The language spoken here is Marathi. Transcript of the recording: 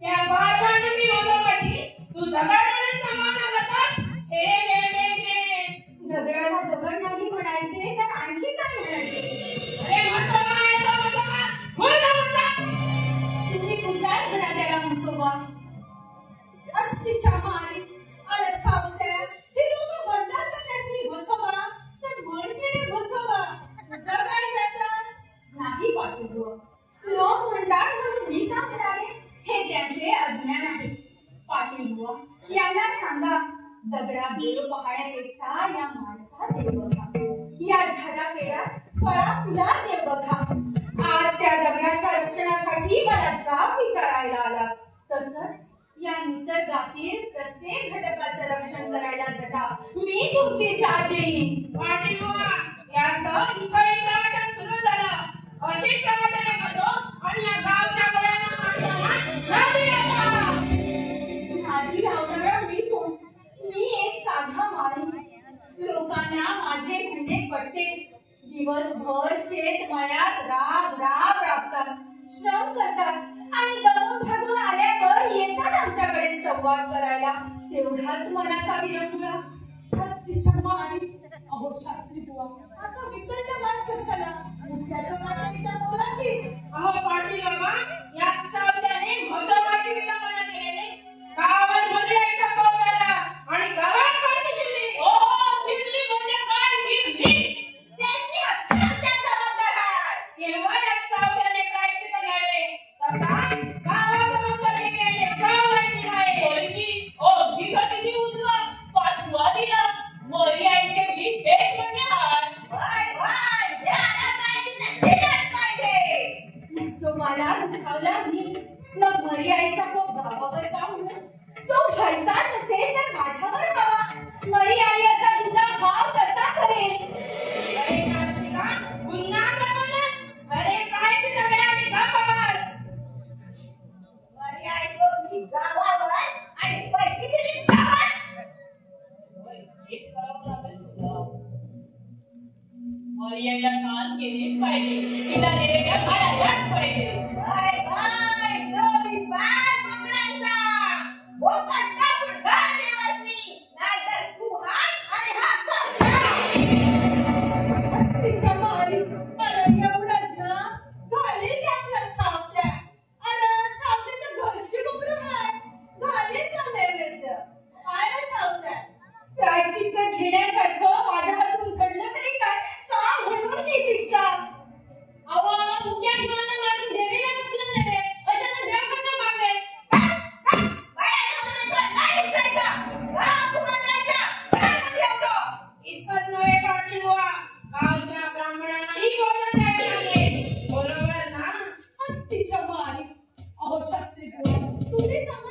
त्या भाषांनी मोजोबाची तू दगड म्हणून सन्मान करतोस. छे छे छे छे. दगडाला दगड नाही म्हणायचे तर आणखी काय म्हणायचे? अरे म्हसोबा आहे तो म्हसोबा. बोल ना म्हटला. तुम्ही कुशाल म्हणा त्याला म्हसोबा. अत्तीच्या मारी. अरे सावत्या, हे लोक म्हणतात का त्याची म्हसोबा? तर म्हणजे म्हसोबा. तुझं काय त्याचं? नाही पाटीलबुवा, लोक म्हणतात म्हणून मी का म्हणाले हे त्यांचे अज्ञान आहे. पाटीलबुवा, यांना सांगा दगडा देव पाहण्यापेक्षा या माणसात देव बघा, या झाडा पेडात फळा फुला देव बघा. आज त्या दगडाच्या रक्षणासाठी मला जाब विचारायला आला. तसंच या निसर्गातील प्रत्येक घटकाचं रक्षण करायला जटा मी तुमची साथ देईन. पाटीलबुवा, याचं इथं एक प्रवचन सुरू झालं. अशीच प्रवचने करतो आणि या गावच्या गोळ्यांना माणसाला नादी लावता. नादी लावणारा मी कोण? मी एक साधा माणूस. लोकांना माझे म्हणणे पडते. दिवसभर शेतमळ्यात राबतात, श्रम करतात आणि दमून भागून आल्यावर येतात आमच्याकडे संवाद करायला. तेवढाच मनाचा विरंगुळा. अत्तीच्या मारी. अहो शास्त्री बुवा, आता विकट मान कशाला? मुद्द्याचं कारण एकदा बोला की. अहो पाटील बाबा, या सावत्याने म्हसोबाची विटंबना केल्याने गावावर मध्ये टाकाव झाला आणि गावात पाणी शिरली. ओ शिरली म्हणजे काय शिरली? त्याची हत्या जबाबदार आहे. केवळ या सावत्याने प्रायश्चित्त घ्यावे. तसा गावासमोर एक गाव माहिती आहे. पोरगी ओ दिगटीची उजवा पाचवा दिला मोरी आईचे बी हेच म्हणणार. वाय वाय, याला प्रायश्चित्त दिलंच पाहिजे. म्हसोबाला दुखावला मी. मग मरी आईचा कोप गावावर का म्हणून? तो घरचा नसेल तर माझ्यावर व्हावा. मरी आई असा तिचा भाव कसा करेल? अरे नास्तिका, पुन्हा प्रबोधन. अरे प्रायश्चित्त घ्या आणि गप्पास. मारी ऐकलो मी गावावर आणि पैकीची गावात. हेच करावं लागेल तुला. मोरी आईला शांत केलीच पाहिजे. तिला नेलेल्या काढायलाच पाहिजे. बाय बाय, नवी बाय कोकणांचा. भोकट टाकून घाल देवासनी, नाहीतर तू हात आणि हात कर. अत्तीच्या मारी. अरे एवढंच ना? घालील की आपल्या सावत्या. अरे सावत्याच्या घरची कोकणं काय? घालील का नैवेद्य? काय रे सावत्या? प्रायश्चित्त घेण्यासारखं माझ्या हातून घडलं तरी काय? का म्हणून ही शिक्षा? अहो तुमच्या जीवाला मारून देवीला कसलं नव्हे अशानं देव कसा मागेल? इतकंच नव्हे पाटीलबुवा, गावच्या ब्राह्मणांनाही भोजन द्यावे लागेल. बरोबर ना? अत्तीच्या मारी. अहो शास्त्री बुवा, तुम्ही सांगा